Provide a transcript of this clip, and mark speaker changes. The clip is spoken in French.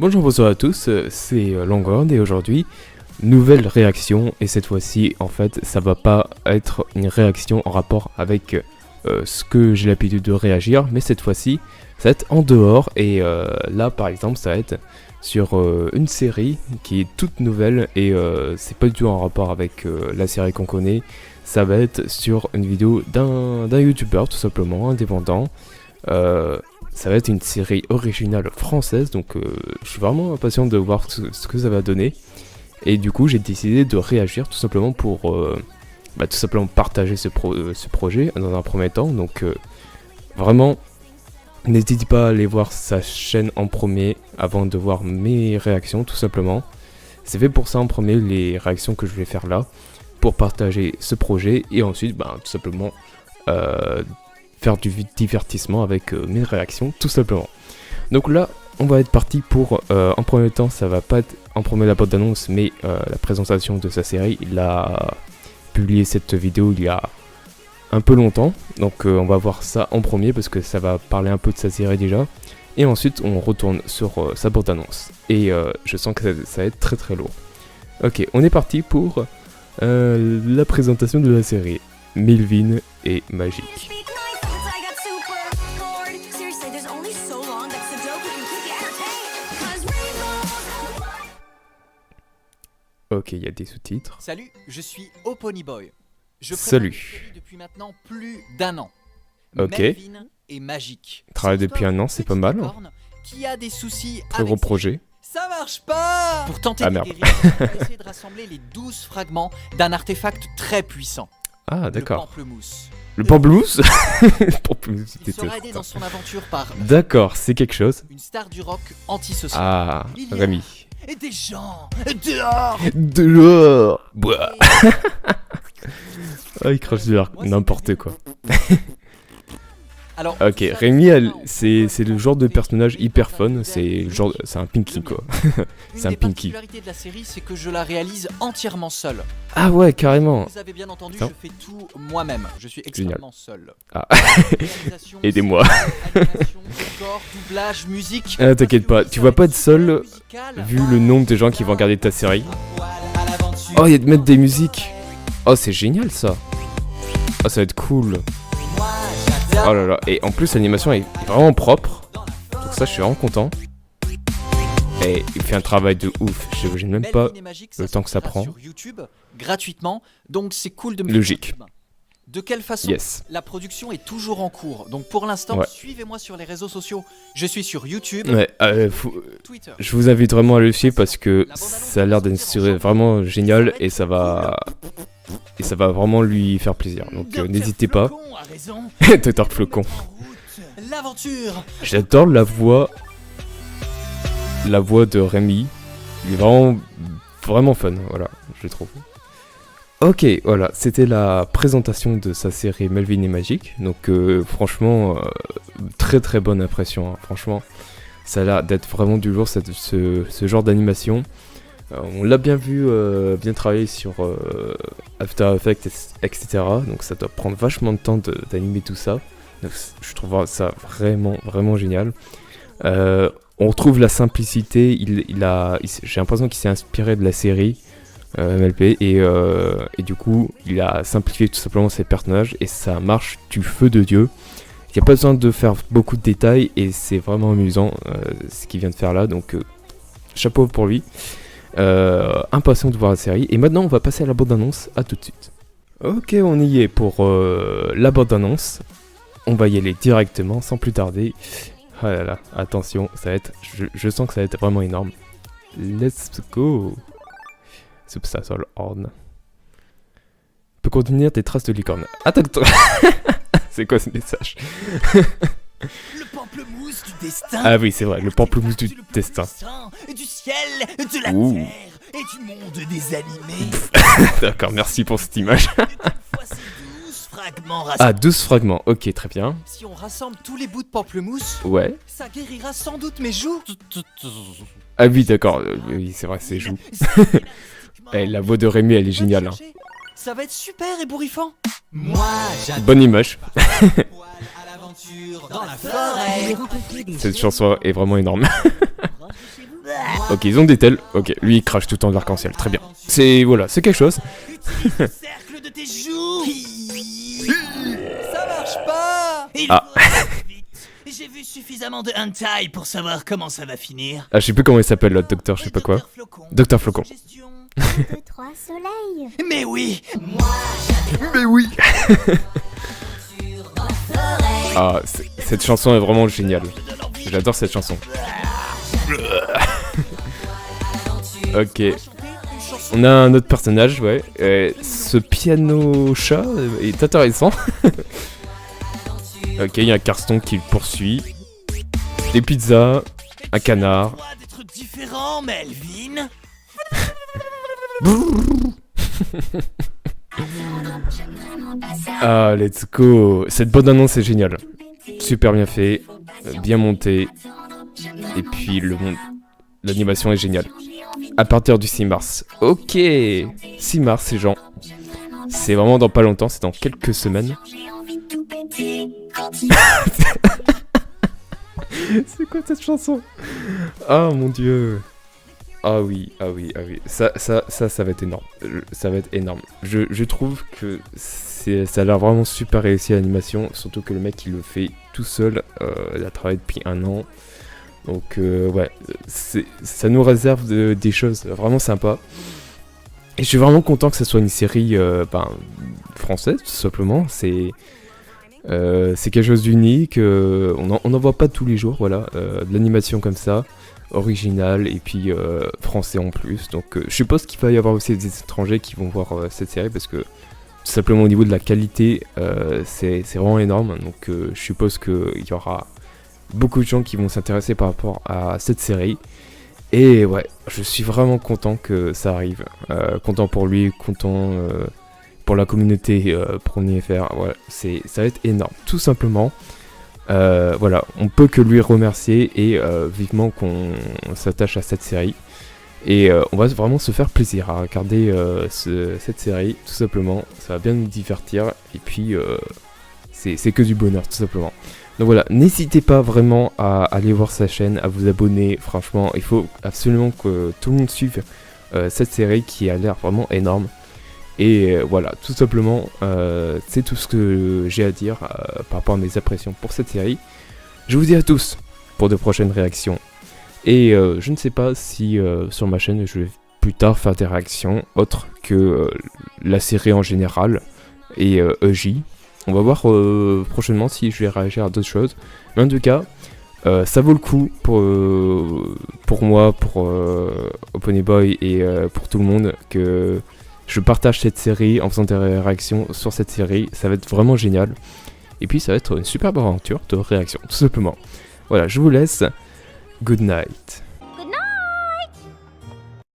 Speaker 1: Bonjour, bonsoir à tous, c'est Longhorn et aujourd'hui, nouvelle réaction et cette fois-ci, en fait, ça va pas être une réaction en rapport avec ce que j'ai l'habitude de réagir, mais cette fois-ci, ça va être en dehors et là, par exemple, ça va être sur une série qui est toute nouvelle et c'est pas du tout en rapport avec la série qu'on connaît, ça va être sur une vidéo d'un youtubeur tout simplement, indépendant. Ça va être une série originale française, donc je suis vraiment impatient de voir ce que ça va donner. Et du coup, j'ai décidé de réagir tout simplement pour tout simplement partager ce projet dans un premier temps. Donc vraiment, n'hésitez pas à aller voir sa chaîne en premier avant de voir mes réactions, tout simplement. C'est fait pour ça en premier, les réactions que je vais faire là, pour partager ce projet et ensuite, tout simplement, faire du divertissement avec mes réactions tout simplement. Donc là on va être parti pour en premier temps, ça va pas être en premier la bande d'annonce mais la présentation de sa série. Il a publié cette vidéo il y a un peu longtemps, donc on va voir ça en premier parce que ça va parler un peu de sa série déjà et ensuite on retourne sur sa bande d'annonce et je sens que ça va être très très lourd. Ok, on est parti pour la présentation de la série Melvin et Magique. Ok, il y a des sous-titres.
Speaker 2: Salut, je suis Oponyboy. Je
Speaker 1: Salut.
Speaker 2: Depuis maintenant plus d'un an.
Speaker 1: Ok.
Speaker 2: Melvin est magique.
Speaker 1: Travaille depuis un an, c'est pas mal.
Speaker 2: Qui a des soucis
Speaker 1: Très
Speaker 2: avec
Speaker 1: gros projet.
Speaker 2: Ça marche pas. Pour tenter de
Speaker 1: merde.
Speaker 2: guérir, on va essayer de rassembler les 12 fragments d'un artefact très puissant.
Speaker 1: Ah, d'accord.
Speaker 2: Le pamplemousse.
Speaker 1: Le pamplemousse. Pamplemousse,
Speaker 2: Il sera aidé dans son aventure par
Speaker 1: d'accord, c'est quelque chose.
Speaker 2: une star du rock antisocial.
Speaker 1: Ah, Rémi.
Speaker 2: Et des gens dehors.
Speaker 1: Dehors. Bois. Ah, il crache sur n'importe quoi.
Speaker 2: Alors,
Speaker 1: Ok, Rémi, c'est le genre de personnage hyper fun. C'est un Pinky quoi. C'est un
Speaker 2: Une des
Speaker 1: Pinky.
Speaker 2: particularités de la série, c'est que je la réalise entièrement seule.
Speaker 1: Ah ouais, carrément.
Speaker 2: Vous avez bien entendu,
Speaker 1: Non.
Speaker 2: je fais tout moi-même. Je suis extrêmement seul.
Speaker 1: Ah.
Speaker 2: Réalisation,
Speaker 1: Aidez-moi.
Speaker 2: animation, décor, doublage, musique.
Speaker 1: Ah, t'inquiète pas, tu vas pas être seul vu le nombre de gens qui vont regarder ta série. Oh, il y a de mettre des musiques. Oh, c'est génial ça. Oh, ça va être cool. Oh là là, et en plus l'animation est vraiment propre. Donc ça, je suis vraiment content. Et il fait un travail de ouf. J'imagine même pas le temps que ça prend.
Speaker 2: Sur YouTube, gratuitement, donc c'est cool de me
Speaker 1: Logique.
Speaker 2: faire un coup de main. De quelle façon?
Speaker 1: Yes.
Speaker 2: La production est toujours en cours. Donc pour l'instant,
Speaker 1: Ouais.
Speaker 2: suivez-moi sur les réseaux sociaux. Je suis sur YouTube,
Speaker 1: Ouais,
Speaker 2: Twitter.
Speaker 1: je vous invite vraiment à le suivre parce que ça a l'air d'être une série vraiment géniale et ça va vraiment lui faire plaisir. Donc
Speaker 2: Dr.
Speaker 1: n'hésitez pas.
Speaker 2: Flocon a raison.
Speaker 1: Dr. Flocon.
Speaker 2: En route, l'aventure.
Speaker 1: J'adore la voix de Rémi. Il est vraiment fun, voilà, je trouve. Ok, voilà, c'était la présentation de sa série Melvin et Magique. Donc franchement, très très bonne impression, hein. Franchement, ça a l'air d'être vraiment du lourd ce genre d'animation. On l'a bien vu, bien travaillé sur After Effects, etc. Donc ça doit prendre vachement de temps d'animer tout ça. Donc, je trouve ça vraiment vraiment génial. On retrouve la simplicité. J'ai l'impression qu'il s'est inspiré de la série MLP et du coup il a simplifié tout simplement ses personnages et ça marche du feu de Dieu. Il n'y a pas besoin de faire beaucoup de détails et c'est vraiment amusant ce qu'il vient de faire là. Donc chapeau pour lui. Impatient de voir la série. Et maintenant on va passer à la bande-annonce. À tout de suite. Ok, on y est pour la bande-annonce. On va y aller directement sans plus tarder. Ah là là, attention, ça va être, je sens que ça va être vraiment énorme. Let's go. Subsasol Horn. Peut contenir des traces de licorne. Attends. C'est quoi ce message?
Speaker 2: Le pamplemousse du destin.
Speaker 1: Ah oui, c'est vrai, le pamplemousse du destin.
Speaker 2: Du ciel, de la
Speaker 1: Ouh.
Speaker 2: terre et du monde des animés.
Speaker 1: D'accord, merci pour cette image.
Speaker 2: Voici 12 fragments
Speaker 1: Ah,
Speaker 2: rassemblés.
Speaker 1: 12 fragments, ok, très bien.
Speaker 2: Si on rassemble tous les bouts de pamplemousse,
Speaker 1: Ouais.
Speaker 2: ça guérira sans doute mes joues.
Speaker 1: Ah oui, d'accord, oui, c'est vrai, c'est joue. Eh, la voix de Rémi, elle est géniale. Hein.
Speaker 2: Ça va être super ébouriffant. Moi, j'adore
Speaker 1: Bonne image.
Speaker 2: à l'aventure dans la forêt.
Speaker 1: Cette chanson est vraiment énorme. Ok, ils ont des tels. Ok, lui il crache tout le temps de l'arc-en-ciel. Très bien. C'est voilà, c'est quelque chose.
Speaker 2: Utilise le cercle de tes joues. Ça marche pas.
Speaker 3: Il
Speaker 1: Ah.
Speaker 3: faut aller vite. J'ai vu suffisamment de hentai pour savoir comment ça va finir.
Speaker 1: Ah, je sais plus comment il s'appelle l'autre docteur, je sais pas quoi.
Speaker 3: Dr. Flocon.
Speaker 1: Docteur Flocon.
Speaker 3: Suggestion.
Speaker 4: 2, 3 soleils.
Speaker 3: Mais oui.
Speaker 1: Mais oui. Ah, cette chanson est vraiment géniale. J'adore cette chanson. Ok. On a un autre personnage, ouais. Ce piano chat est intéressant. Ok, il y a un Carston qui le poursuit. Des pizzas, un canard.
Speaker 3: Droit d'être différent, Melvin.
Speaker 1: Ah, let's go. Cette bonne annonce est géniale. Super bien fait, bien monté. Et puis l'animation est géniale. À partir du 6 mars. Ok. 6 mars, ces gens. C'est vraiment dans pas longtemps, c'est dans quelques semaines. C'est quoi cette chanson? Ah mon dieu. Ah oui, ah oui, ah oui. Ça va être énorme. Ça va être énorme. Je trouve que ça a l'air vraiment super réussi l'animation. Surtout que le mec il le fait tout seul. Il a travaillé depuis 1 an. Donc ouais, ça nous réserve des choses vraiment sympas. Et je suis vraiment content que ce soit une série française, tout simplement. C'est quelque chose d'unique. On en voit pas tous les jours, voilà. De l'animation comme ça, originale, et puis français en plus. Donc je suppose qu'il va y avoir aussi des étrangers qui vont voir cette série, parce que tout simplement au niveau de la qualité, c'est vraiment énorme. Donc je suppose qu'il y aura beaucoup de gens qui vont s'intéresser par rapport à cette série. Et ouais, je suis vraiment content que ça arrive. Content pour lui, content pour la communauté pour FR. Voilà, ça va être énorme, tout simplement. Voilà, on peut que lui remercier et vivement qu'on s'attache à cette série. Et on va vraiment se faire plaisir à regarder cette série, tout simplement. Ça va bien nous divertir. Et puis, c'est que du bonheur, tout simplement. Donc voilà, n'hésitez pas vraiment à aller voir sa chaîne, à vous abonner. Franchement, il faut absolument que tout le monde suive cette série qui a l'air vraiment énorme. Et voilà, tout simplement, c'est tout ce que j'ai à dire par rapport à mes impressions pour cette série. Je vous dis à tous pour de prochaines réactions. Et je ne sais pas si sur ma chaîne je vais plus tard faire des réactions autres que la série en général et EJ. On va voir prochainement si je vais réagir à d'autres choses. Mais en tout cas, ça vaut le coup pour moi, pour OpenBoy et pour tout le monde que je partage cette série en faisant des réactions sur cette série. Ça va être vraiment génial. Et puis ça va être une superbe aventure de réaction, tout simplement. Voilà, je vous laisse. Good night.